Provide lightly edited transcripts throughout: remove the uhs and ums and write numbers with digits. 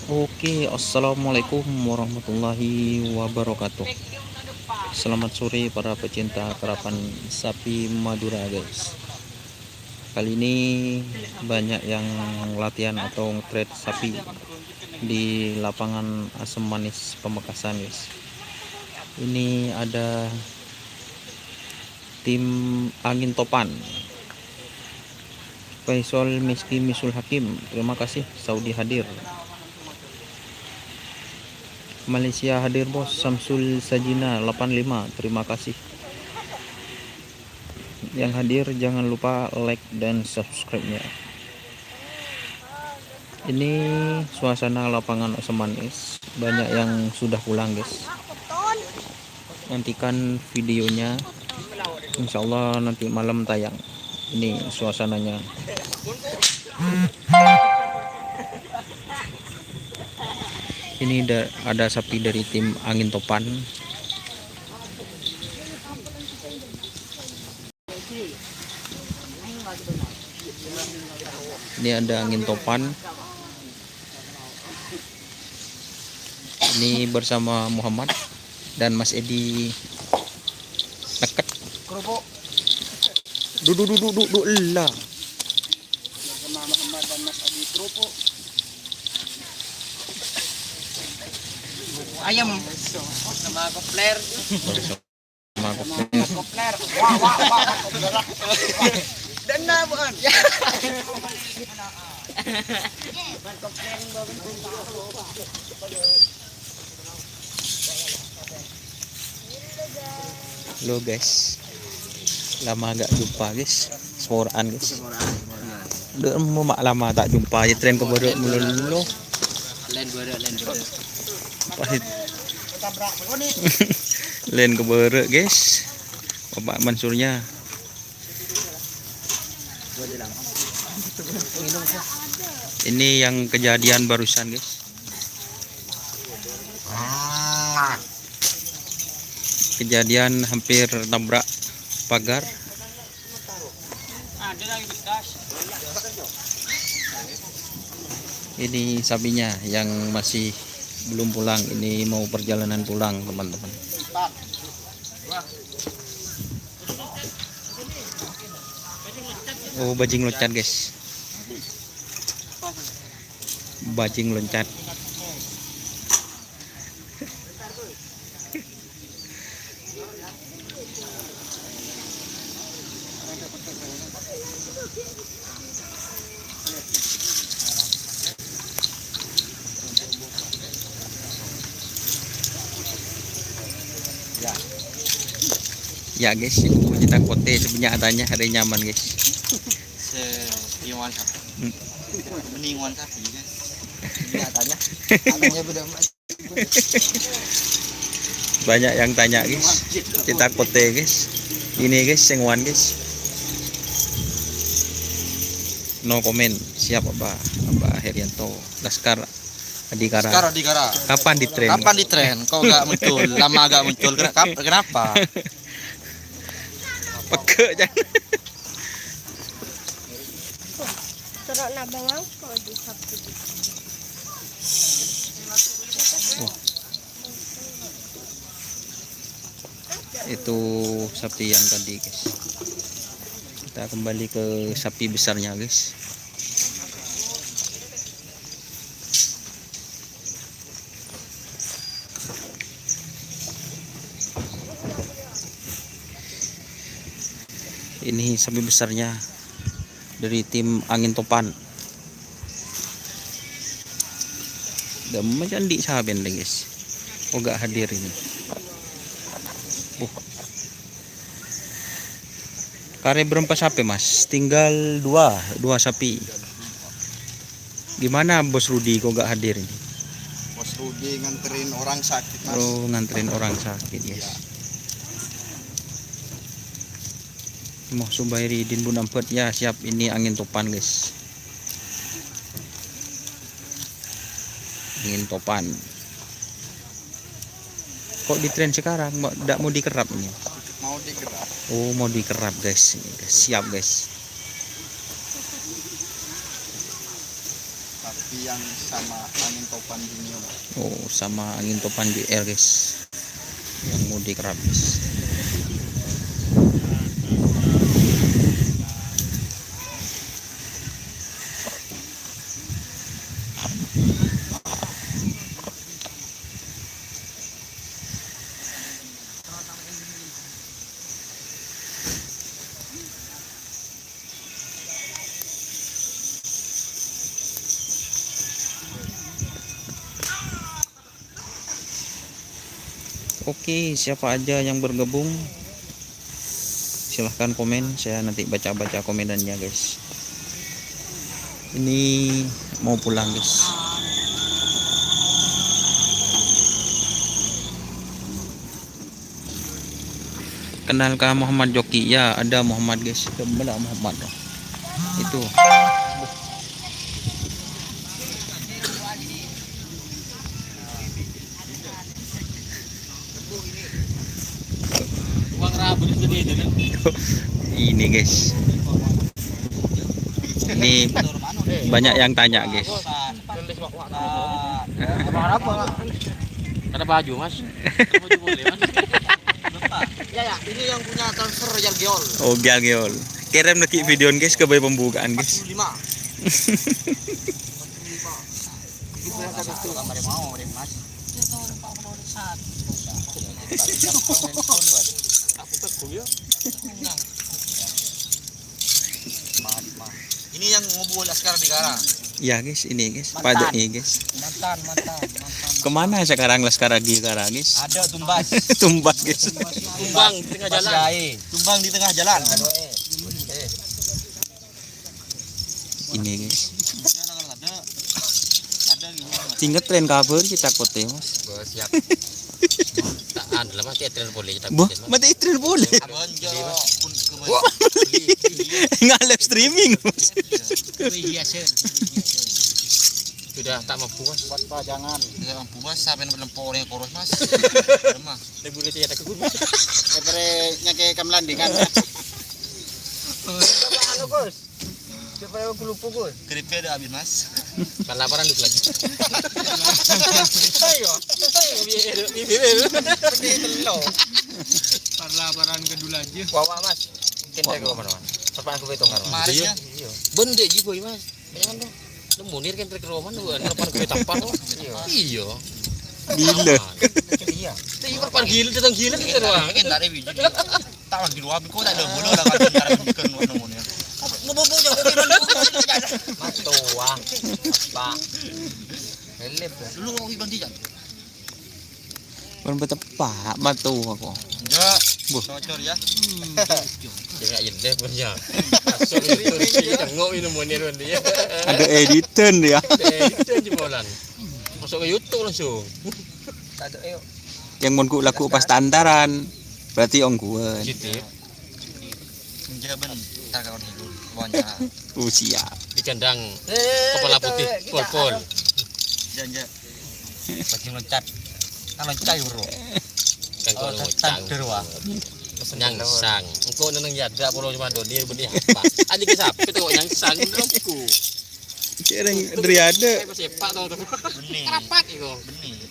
Oke, assalamualaikum warahmatullahi wabarakatuh. Selamat sore para pecinta karapan sapi Madura, guys. Kali ini banyak yang latihan atau trade sapi di lapangan Asam Manis Pamekasan, guys. Ini ada tim Angin Topan, Faisal Miski Misul Hakim, terima kasih. Saudi hadir, Malaysia hadir bos. Samsul Sajina 85, terima kasih. Yang hadir jangan lupa like dan subscribe-nya. Ini suasana lapangan Asam Manis, banyak yang sudah pulang, guys. Nantikan videonya, insya Allah nanti malam tayang. Ini suasananya. Ini ada sapi dari tim Angin Topan. Ini ada Angin Topan. Ini bersama Muhammad dan Mas Edi Neket. Duduk lah. Bersama Muhammad dan Mas Edi Kerupuk. Ayam sama kopler. Kopler. Wah. Dan na bukan. Halo guys, lama gak jumpa guys. Semoraan guys. Udah mau lama tak jumpa aja, tren kebaru mulu. Lain beda. Pahit. Len kebaru guys. Bapak Mansurnya. Ini yang kejadian barusan guys. Kejadian hampir tabrak pagar. Ini sapinya yang masih belum pulang. Ini mau perjalanan pulang teman-teman. Oh, bajing loncat guys. Bajing loncat. Ya guys, kita kote sebenarnya ada nyaman guys. Senyuman sapi. Meninguan sapi guys. Nyatanya. Banyak yang tanya guys. Kita kote guys. Ini guys, sengwan guys. No comment. Siap Abah Herianto. Laskar Adikara. Kapan di tren? Kok gak muncul? Lama gak muncul. Kenapa? Peke jangan. Itu sapi yang tadi guys. Kita kembali ke sapi besarnya guys. Ini sapi besarnya dari tim Angin Topan. Gak macam di sahaben deh guys. Oh gak hadir ini. Kare berapa sapi mas? Tinggal dua sapi. Gimana Bos Rudi kok gak hadir ini? Bos Rudi nganterin orang sakit mas. Oh nganterin orang sakit guys. Mau Subairi Din Bunampet ya siap. Ini Angin Topan guys. Angin topan. Kok di tren sekarang? Nggak mau dikerap ini? Mau digerak. Oh, mau dikerap guys. Ini, guys. Siap guys. Tapi yang sama angin topan Junior. Oh, sama angin topan JR guys. Yang mau dikerap guys. Oke, siapa aja yang bergabung silahkan komen, saya nanti baca-baca komenannya guys. Ini mau pulang guys. Kenalkah Muhammad Joki? Ya, ada Muhammad guys. Benar Muhammad. Itu. Ini guys. Ini banyak yang tanya guys. Ada baju mas. Baju boleh mas. Ya, ini yang punya transfer Jalgeol. Oh, Jalgeol. Kirim lagi video guys ke bayi pembukaan guys. 45. Gambar mau mas. Ini yang ngubul Laskar Digara. Ya guys, ini guys, pajaknya guys. Mantan. Kemana sekarang Laskar Digara guys? Ada tumbas. Tumbas guys. Tumbang di tengah jalan. Tumbang di tengah jalan. Ini guys. Ada Tinggal tren cover kita kote mas. Siap. Tak ada lah mas, tren boleh kita. Boh, mati tren boleh. Nggak live streaming mas. Sudah tak mampu mas. Pak jangan. Tidak mampu mas, sampai melempau orang koros mas. Lemah. Dia boleh tidak ada kebun mas. Daripada nyake kamlandingan. Anu Gus. Supaya aku lupa Gus. Keripik ada habis mas. Laparan dulu lagi. Ayo. Biar. Seperti telur. Laparan kedua aja. Wawa mas. Kena ke mana mas? Perpan aku betong karo. Mari ya. Bende ji boy mas. Jangan dong. Munir kan trek roman bukan perpan ke tampang. Iya. Gila. Iya. Tapi perpan gila datang gila kita doang. Kan dari biji. Tahu di luar kok tak ada bola lah kan cara bikin nomornya. Bobo jangan Matua. Pak. Elip. Dulu mau ganti jam. Kan betepak matu aku. Enggak. Bocor ya. Jangan jendeh punya. Asal itu tengok minum munir dia. Ada editan dia. Editan jebolan. Masuk ke YouTube langsung. Tak ada ayo. Yang mau ku laku pas tandaran. Berarti ongguan. Gitu. Menjaban entar kawan hidup. Wawancara. Usia. Di kandang kepala putih pol-pol. Janja. Bagi loncat. Kan loncat euro. Kan kau ngocang. Yang sang. Engkau neneng yada polo cuma doni benih apa. Adik ke sapi tengok yang sang aku. Kira dari ada. Sepak tau tu. Benih. Rapat itu. Benih.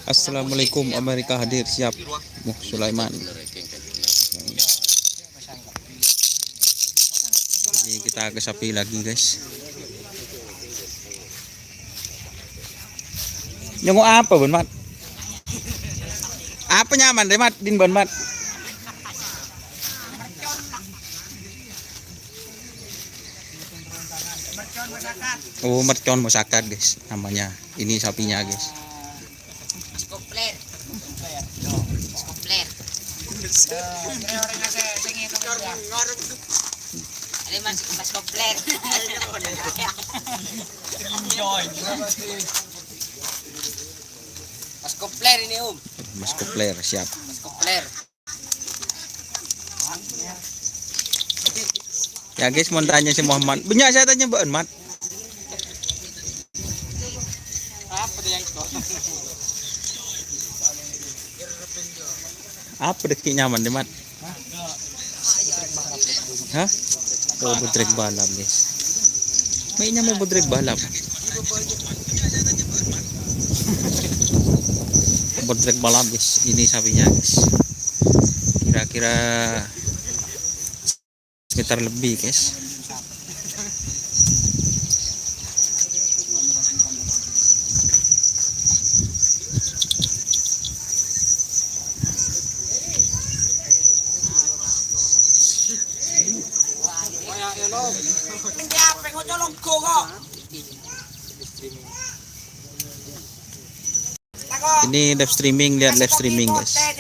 Assalamualaikum, Amerika hadir siap. Sulaiman. Ini kita ke sapi lagi guys. Nyongo apa Bon Mat? Apa nyaman deh Mat? Din Bon Mat. Oh, mercon musakat guys namanya. Ini sapinya guys. Komplit. Ada mas komplit. Mas komplit ini Mas Kopler siap. Mas komplit. Ya guys, mau tanya si Muhammad. Banyak saya tanya Mbak Mat. Apa dia Apa deki nyaman di mat? Hah? Oh, budrek balap guys. May budrek balap. Budrek balap guys. Ini sapinya guys. Kira-kira sekitar lebih guys. Hindi apa ko tolong ko ko. Ini live streaming, lihat live streaming guys.